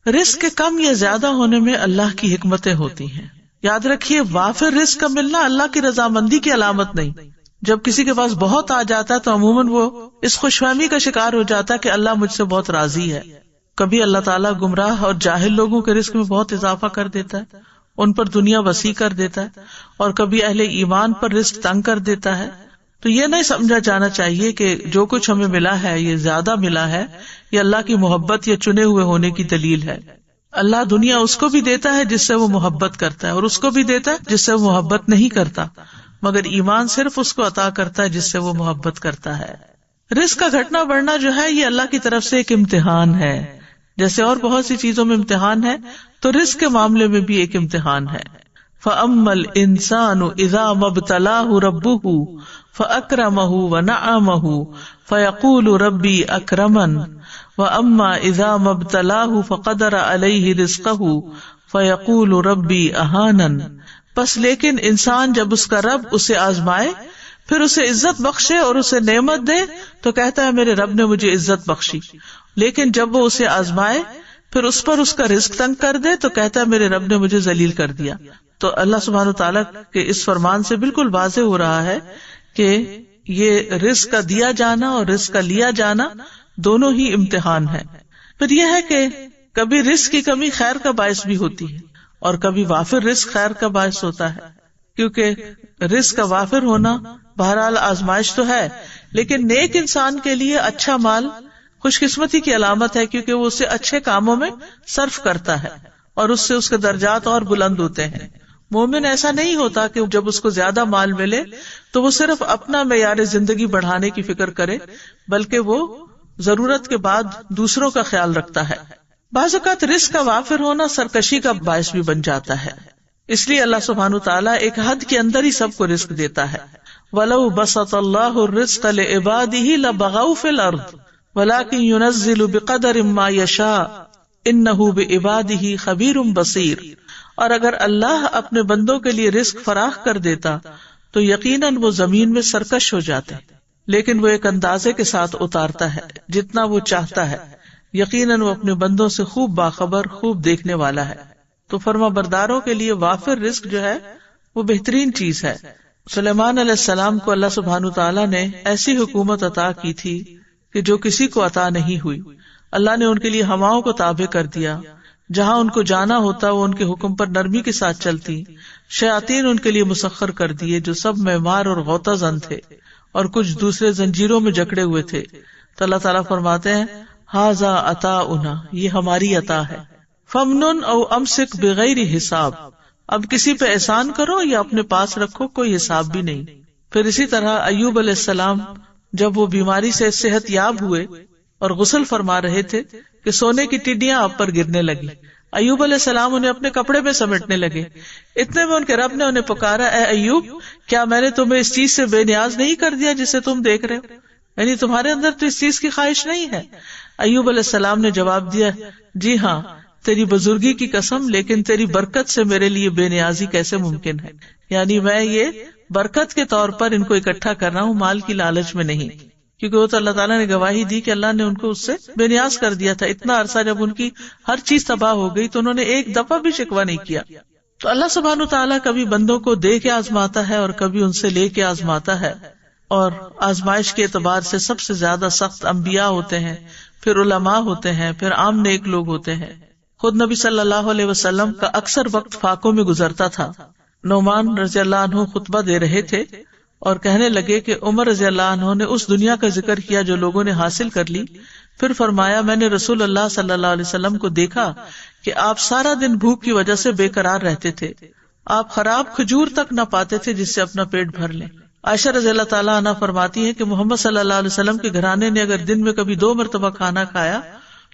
رزق کے کم یا زیادہ ہونے میں اللہ کی حکمتیں ہوتی ہیں۔ یاد رکھیے وافر رزق کا ملنا اللہ کی رضامندی کی علامت نہیں۔ جب کسی کے پاس بہت آ جاتا ہے تو عموماً وہ اس خوش فہمی کا شکار ہو جاتا ہے کہ اللہ مجھ سے بہت راضی ہے۔ کبھی اللہ تعالیٰ گمراہ اور جاہل لوگوں کے رزق میں بہت اضافہ کر دیتا ہے، ان پر دنیا وسیع کر دیتا ہے، اور کبھی اہل ایمان پر رزق تنگ کر دیتا ہے۔ تو یہ نہیں سمجھا جانا چاہیے کہ جو کچھ ہمیں ملا ہے یہ زیادہ ملا ہے، یہ اللہ کی محبت یا چنے ہوئے ہونے کی دلیل ہے۔ اللہ دنیا اس کو بھی دیتا ہے جس سے وہ محبت کرتا ہے، اور اس کو بھی دیتا ہے جس سے وہ محبت نہیں کرتا، مگر ایمان صرف اس کو عطا کرتا ہے جس سے وہ محبت کرتا ہے۔ رزق کا گھٹنا بڑھنا جو ہے یہ اللہ کی طرف سے ایک امتحان ہے، جیسے اور بہت سی چیزوں میں امتحان ہے تو رزق کے معاملے میں بھی ایک امتحان ہے۔ فَأَمَّا الْإِنسَانُ إِذَا مَا ابْتَلَاهُ رَبُّهُ فَأَكْرَمَهُ وَنَعَّمَهُ فَيَقُولُ رَبِّي أَكْرَمَنِ وَأَمَّا إِذَا مَا ابْتَلَاهُ فَقَدَرَ عَلَيْهِ رِزْقَهُ فَيَقُولُ رَبِّي أَهَانَنِ، بس لیکن انسان جب اس کا رب اسے آزمائے پھر اسے عزت بخشے اور اسے نعمت دے تو کہتا ہے میرے رب نے مجھے عزت بخشی، لیکن جب وہ اسے آزمائے پھر اس پر اس کا رزق تنگ کر دے تو کہتا ہے میرے رب نے مجھے ذلیل کر دیا۔ تو اللہ سبحانہ وتعالیٰ کے اس فرمان سے بالکل واضح ہو رہا ہے کہ یہ رزق کا دیا جانا اور رزق کا لیا جانا دونوں ہی امتحان ہے۔ پھر یہ ہے کہ کبھی رزق کی کمی خیر کا باعث بھی ہوتی ہے اور کبھی وافر رزق خیر کا باعث ہوتا ہے، کیونکہ رزق کا وافر ہونا بہرحال آزمائش تو ہے، لیکن نیک انسان کے لیے اچھا مال خوش قسمتی کی علامت ہے، کیونکہ وہ اسے اچھے کاموں میں صرف کرتا ہے اور اس سے اس کے درجات اور بلند ہوتے ہیں۔ مومن ایسا نہیں ہوتا کہ جب اس کو زیادہ مال ملے تو وہ صرف اپنا معیار زندگی بڑھانے کی فکر کرے، بلکہ وہ ضرورت کے بعد دوسروں کا خیال رکھتا ہے۔ بعض اوقات رزق کا وافر ہونا سرکشی کا باعث بھی بن جاتا ہے، اس لیے اللہ سبحانہ تعالیٰ ایک حد کے اندر ہی سب کو رزق دیتا ہے۔ وَلَوْ بَسَطَ اللَّهُ الرِّزْقَ لِعِبَادِهِ لَبَغَوْا فِي الْأَرْضِ وَلَكِنْ يُنَزِّلُ بِقَدَرٍ مَا يَشَاءُ إِنَّهُ بِعِبَادِهِ خَبِيرٌ بَصِيرٌ، اور اگر اللہ اپنے بندوں کے لیے رزق فراخ کر دیتا تو یقیناً وہ زمین میں سرکش ہو جاتے، لیکن وہ ایک اندازے کے ساتھ اتارتا ہے جتنا وہ چاہتا ہے، یقیناً وہ اپنے بندوں سے خوب باخبر، خوب دیکھنے والا ہے۔ تو فرما برداروں کے لیے وافر رزق جو ہے وہ بہترین چیز ہے۔ سلیمان علیہ السلام کو اللہ سبحانہ تعالیٰ نے ایسی حکومت عطا کی تھی کہ جو کسی کو عطا نہیں ہوئی۔ اللہ نے ان کے لیے ہواؤں کو تابع کر دیا، جہاں ان کو جانا ہوتا وہ ان کے حکم پر نرمی کے ساتھ چلتی، شیاطین ان کے لیے مسخر کر دیے جو سب معمار اور غوطہ زن تھے، اور کچھ دوسرے زنجیروں میں جکڑے ہوئے تھے۔ تو اللہ تعالیٰ فرماتے ہیں ھذا عطاؤنا، یہ ہماری عطا ہے، فمنن او امسک بغیر حساب، اب کسی پہ احسان کرو یا اپنے پاس رکھو، کوئی حساب بھی نہیں۔ پھر اسی طرح ایوب علیہ السلام جب وہ بیماری سے صحت یاب ہوئے اور غسل فرما رہے تھے کہ سونے کی ٹڈیاں آپ پر گرنے لگی، ایوب علیہ السلام انہیں اپنے کپڑے میں سمیٹنے لگے۔ اتنے میں ان کے رب نے انہیں پکارا، اے ایوب، کیا میں نے تمہیں اس چیز سے بے نیاز نہیں کر دیا جسے تم دیکھ رہے ہو؟ یعنی تمہارے اندر تو اس چیز کی خواہش نہیں ہے؟ ایوب علیہ السلام نے جواب دیا، جی ہاں، تیری بزرگی کی قسم، لیکن تیری برکت سے میرے لیے بے نیازی کیسے ممکن ہے؟ یعنی میں یہ برکت کے طور پر ان کو اکٹھا کر رہا ہوں، مال کی لالچ میں نہیں، کیونکہ وہ تو اللہ تعالیٰ نے گواہی دی کہ اللہ نے ان کو اس سے بے نیاز کر دیا تھا۔ اتنا عرصہ جب ان کی ہر چیز تباہ ہو گئی تو انہوں نے ایک دفعہ بھی شکوہ نہیں کیا۔ تو اللہ سبحانہ تعالیٰ کبھی بندوں کو دے کے آزماتا ہے اور کبھی ان سے لے کے آزماتا ہے، اور آزمائش کے اعتبار سے سب سے زیادہ سخت انبیاء ہوتے ہیں، پھر علماء ہوتے ہیں، پھر عام نیک لوگ ہوتے ہیں۔ خود نبی صلی اللہ علیہ وسلم کا اکثر وقت فاقوں میں گزرتا تھا۔ نعمان رضی اللہ عنہ خطبہ دے رہے تھے اور کہنے لگے کہ عمر رضی اللہ عنہ نے اس دنیا کا ذکر کیا جو لوگوں نے حاصل کر لی، پھر فرمایا میں نے رسول اللہ صلی اللہ علیہ وسلم کو دیکھا کہ آپ سارا دن بھوک کی وجہ سے بے قرار رہتے تھے، آپ خراب کھجور تک نہ پاتے تھے جس سے اپنا پیٹ بھر لیں۔ عائشہ رضی اللہ تعالیٰ عنہ فرماتی ہے کہ محمد صلی اللہ علیہ وسلم کے گھرانے نے اگر دن میں کبھی 2 مرتبہ کھانا کھایا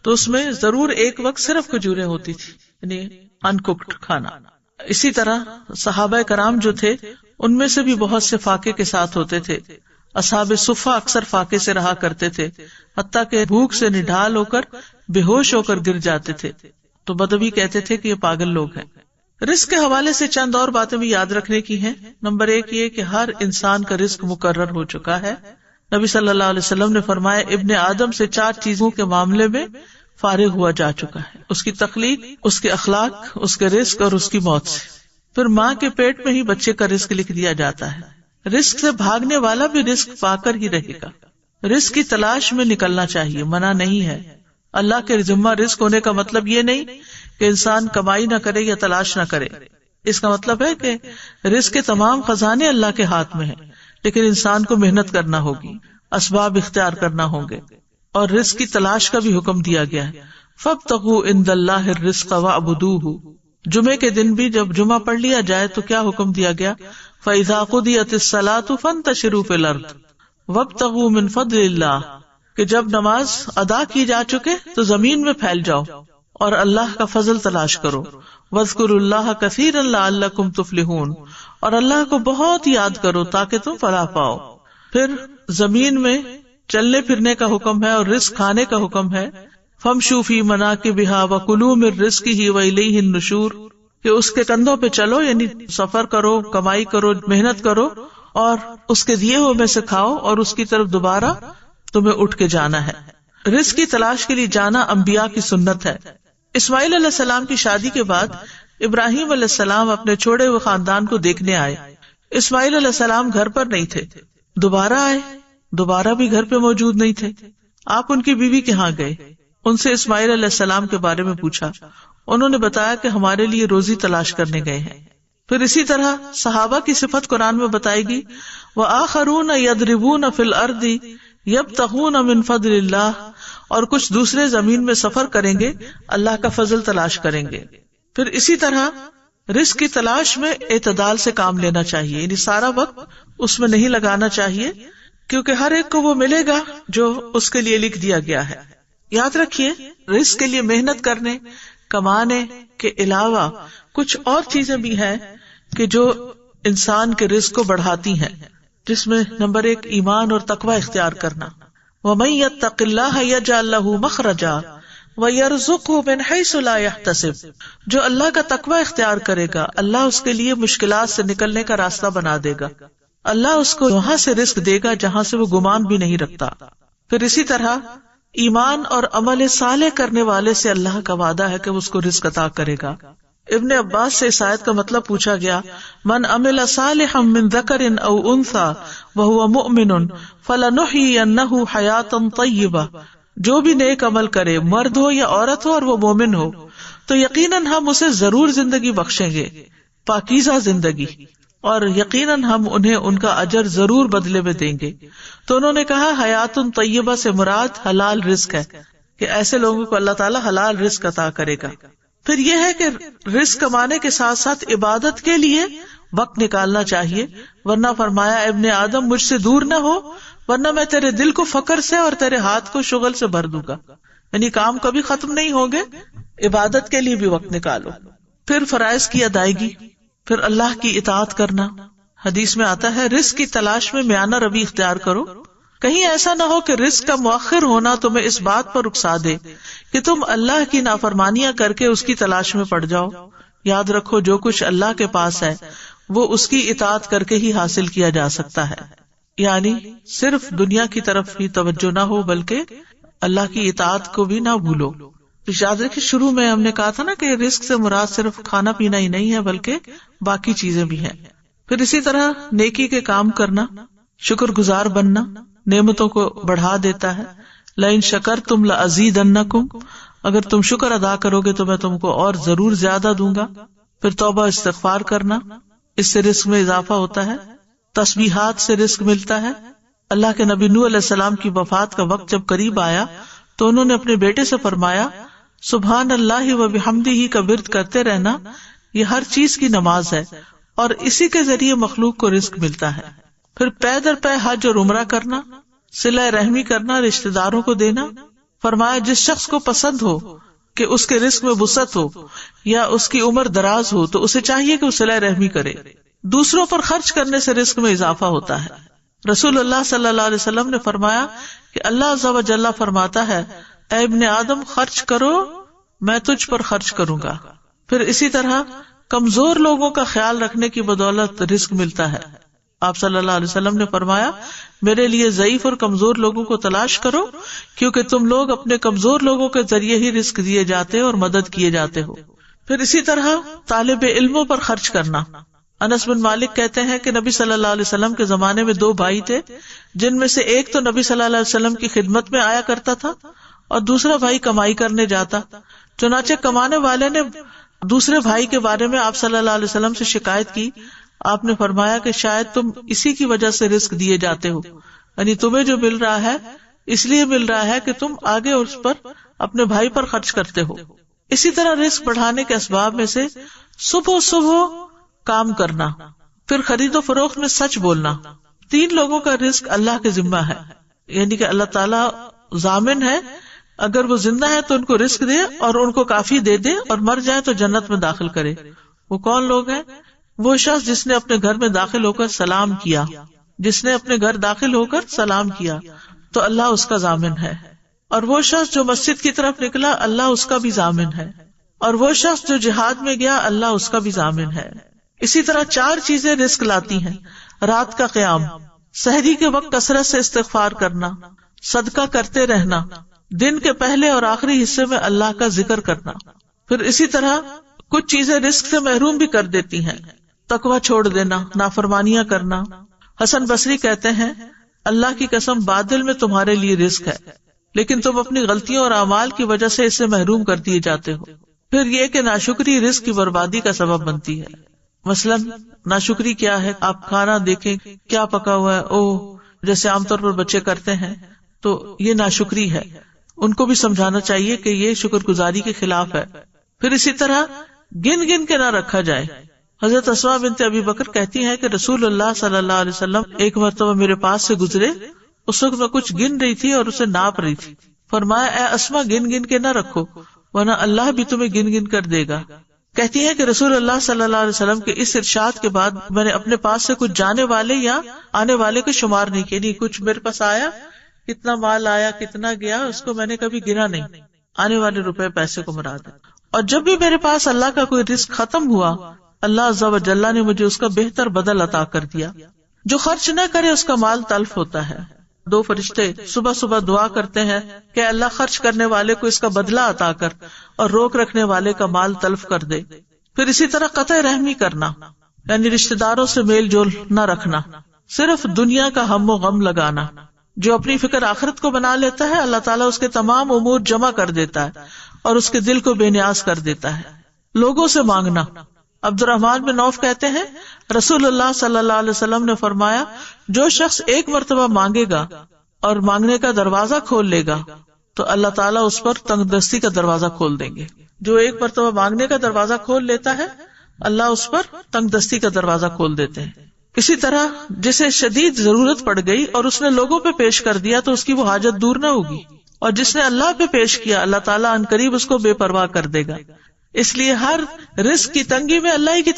تو اس میں ضرور ایک وقت صرف کھجوریں ہوتی تھی، یعنی ان کوکڈ کھانا۔ اسی طرح صحابہ کرام جو تھے ان میں سے بھی بہت سے فاقے کے ساتھ ہوتے تھے۔ اصحاب صفہ اکثر فاقے سے رہا کرتے تھے، حتیٰ کہ بھوک سے نڈھال ہو کر بے ہوش ہو کر گر جاتے تھے، تو بدوی کہتے تھے کہ یہ پاگل لوگ ہیں۔ رزق کے حوالے سے چند اور باتیں بھی یاد رکھنے کی ہیں۔ نمبر 1 یہ کہ ہر انسان کا رزق مقرر ہو چکا ہے، نبی صلی اللہ علیہ وسلم نے فرمایا ابن آدم سے 4 چیزوں کے معاملے میں فارغ ہوا جا چکا ہے، اس کی تخلیق، اس کے اخلاق، اس کے رزق اور اس کی موت سے۔ پھر ماں کے پیٹ میں ہی بچے کا رزق لکھ دیا جاتا ہے۔ رزق سے بھاگنے والا بھی رزق پا کر ہی رہے گا۔ رزق کی تلاش میں نکلنا چاہیے، منع نہیں ہے۔ اللہ کے ذمہ رزق ہونے کا مطلب یہ نہیں کہ انسان کمائی نہ کرے یا تلاش نہ کرے، اس کا مطلب ہے کہ رزق کے تمام خزانے اللہ کے ہاتھ میں ہیں، لیکن انسان کو محنت کرنا ہوگی، اسباب اختیار کرنا ہوں گے، اور رزق کی تلاش کا بھی حکم دیا گیا ہے۔ فابتغوا عند اللہ الرزق واعبدوہ۔ جمعے کے دن بھی جب جمعہ پڑھ لیا جائے تو کیا حکم دیا گیا؟ فاذا قضیت الصلاۃ فانتشروا فی الارض وابتغوا من فضل اللہ، کہ جب نماز ادا کی جا چکے تو زمین میں پھیل جاؤ اور اللہ کا فضل تلاش کرو۔ واذکروا اللہ کثیرا لعلکم تفلحون، اور اللہ کو بہت یاد کرو تاکہ تم فلاح پاؤ۔ پھر زمین میں چلنے پھرنے کا حکم ہے اور رزق کھانے کا حکم ہے۔ فامشوا فی مناکبہا وکلوا من رزقہ والیہ النشور، کہ اس کے کندھوں پہ چلو، یعنی سفر کرو، کمائی کرو، محنت کرو، اور اس کے دیے ہوئے میں سے کھاؤ، اور اس کی طرف دوبارہ تمہیں اٹھ کے جانا ہے۔ رزق کی تلاش کے لیے جانا انبیاء کی سنت ہے۔ اسماعیل علیہ السلام کی شادی کے بعد ابراہیم علیہ السلام اپنے چھوڑے ہوئے خاندان کو دیکھنے آئے۔ اسماعیل علیہ السلام گھر پر نہیں تھے، دوبارہ آئے، دوبارہ بھی گھر پہ موجود نہیں تھے۔ آپ ان کی بیوی کے ہاں گئے، ان سے اسماعیل علیہ السلام کے بارے میں پوچھا۔ انہوں نے بتایا کہ ہمارے لیے روزی تلاش کرنے گئے ہیں۔ پھر اسی طرح صحابہ کی صفت قرآن میں بتائی گی، وآخرون یضربون فی الارض یبتغون من فضل اللہ، اور کچھ دوسرے زمین میں سفر کریں گے، اللہ کا فضل تلاش کریں گے۔ پھر اسی طرح رزق کی تلاش میں اعتدال سے کام لینا چاہیے، یعنی سارا وقت اس میں نہیں لگانا چاہیے، کیونکہ ہر ایک کو وہ ملے گا جو اس کے لیے لکھ دیا گیا ہے۔ یاد رکھیے، رزق کے لیے محنت کرنے، کمانے کے علاوہ کچھ اور چیزیں بھی ہیں کہ جو انسان کے رزق کو بڑھاتی ہیں، جس میں نمبر 1 ایمان اور تقوی اختیار کرنا۔ وَمَن يَتَّقِ اللَّهَ يَجْعَل لَّهُ مَخْرَجًا وَيَرْزُقْهُ مِنْ حَيْثُ لَا يَحْتَسِبُ، جو اللہ کا تقوی اختیار کرے گا اللہ اس کے لیے مشکلات سے نکلنے کا راستہ بنا دے گا، اللہ اس کو وہاں سے رزق دے گا جہاں سے وہ گمان بھی نہیں رکھتا۔ پھر اسی طرح ایمان اور عمل صالح کرنے والے سے اللہ کا وعدہ ہے کہ وہ اس کو رزق عطا کرے گا۔ ابن عباس سے اس آیت کا مطلب پوچھا گیا، من عمل صالحا من ذکر او انثى وهو مؤمن فلنحيينه حیاتا طیبہ، جو بھی نیک عمل کرے، مرد ہو یا عورت ہو اور وہ مومن ہو، تو یقیناً ہم اسے ضرور زندگی بخشیں گے، پاکیزہ زندگی، اور یقیناً ہم انہیں ان کا اجر ضرور بدلے میں دیں گے۔ تو انہوں نے کہا حیات طیبہ سے مراد حلال رزق ہے، کہ ایسے لوگوں کو اللہ تعالیٰ حلال رزق عطا کرے گا۔ پھر یہ ہے کہ رزق کمانے کے ساتھ ساتھ عبادت کے لیے وقت نکالنا چاہیے، ورنہ فرمایا ابن آدم مجھ سے دور نہ ہو، ورنہ میں تیرے دل کو فقر سے اور تیرے ہاتھ کو شغل سے بھر دوں گا۔ یعنی کام کبھی ختم نہیں ہوں گے، عبادت کے لیے بھی وقت نکالو۔ پھر فرائض کی ادائیگی، پھر اللہ کی اطاعت کرنا۔ حدیث میں آتا ہے رزق کی تلاش میں میانہ روی اختیار کرو، کہیں ایسا نہ ہو کہ رزق کا مؤخر ہونا تمہیں اس بات پر اکسا دے کہ تم اللہ کی نافرمانیاں کر کے اس کی تلاش میں پڑ جاؤ۔ یاد رکھو جو کچھ اللہ کے پاس ہے وہ اس کی اطاعت کر کے ہی حاصل کیا جا سکتا ہے، یعنی صرف دنیا کی طرف ہی توجہ نہ ہو بلکہ اللہ کی اطاعت کو بھی نہ بھولو۔ یاد رکھیں شروع میں ہم نے کہا تھا نا کہ رزق سے مراد صرف کھانا پینا ہی نہیں ہے بلکہ باقی چیزیں بھی ہیں۔ پھر اسی طرح نیکی کے کام کرنا، شکر گزار بننا نعمتوں کو بڑھا دیتا ہے۔ لئن شکرتم لازیدنکم، اگر تم شکر ادا کرو گے تو میں تم کو اور ضرور زیادہ دوں گا۔ پھر توبہ استغفار کرنا، اس سے رزق میں اضافہ ہوتا ہے۔ تسبیحات سے رزق ملتا ہے۔ اللہ کے نبی نوح علیہ السلام کی وفات کا وقت جب قریب آیا تو انہوں نے اپنے بیٹے سے فرمایا سبحان اللہ و بحمدہ کا ورد کرتے رہنا، یہ ہر چیز کی نماز ہے اور اسی کے ذریعے مخلوق کو رزق ملتا ہے۔ پھر پے در پے حج اور عمرہ کرنا، صلہ رحمی کرنا، رشتہ داروں کو دینا۔ فرمایا جس شخص کو پسند ہو کہ اس کے رزق میں وسعت ہو یا اس کی عمر دراز ہو تو اسے چاہیے کہ وہ صلہ رحمی کرے۔ دوسروں پر خرچ کرنے سے رزق میں اضافہ ہوتا ہے۔ رسول اللہ صلی اللہ علیہ وسلم نے فرمایا کہ اللہ عز و جل فرماتا ہے اے ابن آدم خرچ کرو میں تجھ پر خرچ کروں گا۔ پھر اسی طرح کمزور لوگوں کا خیال رکھنے کی بدولت رزق ملتا ہے۔ آپ صلی اللہ علیہ وسلم نے فرمایا میرے لیے ضعیف اور کمزور لوگوں کو تلاش کرو، کیونکہ تم لوگ اپنے کمزور لوگوں کے ذریعے ہی رزق دیے جاتے اور مدد کیے جاتے ہو۔ پھر اسی طرح طالب علموں پر خرچ کرنا۔ انس بن مالک کہتے ہیں کہ نبی صلی اللہ علیہ وسلم کے زمانے میں 2 بھائی تھے، جن میں سے ایک تو نبی صلی اللہ علیہ وسلم کی خدمت میں آیا کرتا تھا اور دوسرا بھائی کمائی کرنے جاتا۔ چنانچہ کمانے والے نے دوسرے بھائی کے بارے میں آپ صلی اللہ علیہ وسلم سے شکایت کی۔ آپ نے فرمایا کہ شاید تم اسی کی وجہ سے رزق دیے جاتے ہو، یعنی تمہیں جو مل رہا ہے اس لیے مل رہا ہے کہ تم آگے اس پر اپنے بھائی پر خرچ کرتے ہو۔ اسی طرح رزق بڑھانے کے اسباب میں سے صبح کام کرنا، پھر خرید و فروخت میں سچ بولنا۔ 3 لوگوں کا رزق اللہ کے ذمہ ہے، یعنی کہ اللہ تعالیٰ ضامن ہے، اگر وہ زندہ ہے تو ان کو رزق دے اور ان کو کافی دے دے، اور مر جائے تو جنت میں داخل کرے۔ وہ کون لوگ ہیں؟ وہ شخص جس نے اپنے گھر میں داخل ہو کر سلام کیا، جس نے اپنے گھر داخل ہو کر سلام کیا تو اللہ اس کا ضامن ہے، اور وہ شخص جو مسجد کی طرف نکلا اللہ اس کا بھی ضامن ہے، اور وہ شخص جو جہاد میں گیا اللہ اس کا بھی ضامن ہے۔ اسی طرح 4 چیزیں رزق لاتی ہیں: رات کا قیام، سحری کے وقت کثرت سے استغفار کرنا، صدقہ کرتے رہنا، دن کے پہلے اور آخری حصے میں اللہ کا ذکر کرنا۔ پھر اسی طرح کچھ چیزیں رزق سے محروم بھی کر دیتی ہیں: تقوی چھوڑ دینا، نافرمانیاں کرنا۔ حسن بصری کہتے ہیں اللہ کی قسم باطل میں تمہارے لیے رزق ہے، لیکن تم اپنی غلطیوں اور اعمال کی وجہ سے اسے محروم کر دیے جاتے ہو۔ پھر یہ کہ ناشکری رزق کی بربادی کا سبب بنتی ہے۔ مثلاً ناشکری کیا ہے؟ آپ کھانا دیکھیں کیا پکا ہوا ہے، جیسے عام طور پر بچے کرتے ہیں، تو یہ ناشکری ہے۔ ان کو بھی سمجھانا چاہیے کہ یہ شکر گزاری کے خلاف ہے۔ پھر اسی طرح گن گن کے نہ رکھا جائے۔ حضرت اسماء بنت ابی بکر کہتی ہیں کہ رسول اللہ صلی اللہ علیہ وسلم ایک مرتبہ میرے پاس سے گزرے، اس وقت میں کچھ گن رہی تھی اور اسے ناپ رہی تھی۔ فرمایا اے اسماء گن گن کے نہ رکھو ورنہ اللہ بھی تمہیں گن گن کر دے گا۔ کہتی ہے کہ رسول اللہ صلی اللہ علیہ وسلم کے اس ارشاد کے بعد میں نے اپنے پاس سے کچھ جانے والے یا آنے والے کو شمار نہیں کیا، نہیں کچھ میرے پاس آیا، کتنا مال آیا کتنا گیا اس کو میں نے کبھی گنا نہیں، آنے والے روپے پیسے کو مراد ہے۔ اور جب بھی میرے پاس اللہ کا کوئی رزق ختم ہوا اللہ عز و جل نے مجھے اس کا بہتر بدل عطا کر دیا۔ جو خرچ نہ کرے اس کا مال تلف ہوتا ہے۔ 2 فرشتے صبح صبح دعا کرتے ہیں کہ اللہ خرچ کرنے والے کو اس کا بدلہ عطا کر اور روک رکھنے والے کا مال تلف کر دے۔ پھر اسی طرح قطع رحمی کرنا، یعنی رشتہ داروں سے میل جول نہ رکھنا، صرف دنیا کا ہم و غم لگانا۔ جو اپنی فکر آخرت کو بنا لیتا ہے اللہ تعالیٰ اس کے تمام امور جمع کر دیتا ہے اور اس کے دل کو بے نیاز کر دیتا ہے۔ لوگوں سے مانگنا، عبد الرحمن بن عوف کہتے ہیں رسول اللہ صلی اللہ علیہ وسلم نے فرمایا جو شخص ایک مرتبہ مانگے گا اور مانگنے کا دروازہ کھول لے گا تو اللہ تعالیٰ اس پر تنگ دستی کا دروازہ کھول دیں گے۔ جو ایک مرتبہ مانگنے کا دروازہ کھول لیتا ہے اللہ اس پر تنگ دستی کا دروازہ کھول دیتے ہیں۔ اسی طرح جسے شدید ضرورت پڑ گئی اور اس نے لوگوں پہ پیش کر دیا تو اس کی وہ حاجت دور نہ ہوگی، اور جس نے اللہ پہ پیش کیا اللہ تعالیٰ عنقریب اس کو بے پرواہ کر دے گا۔ اس لیے ہر رزق کی تنگی میں اللہ ہی کی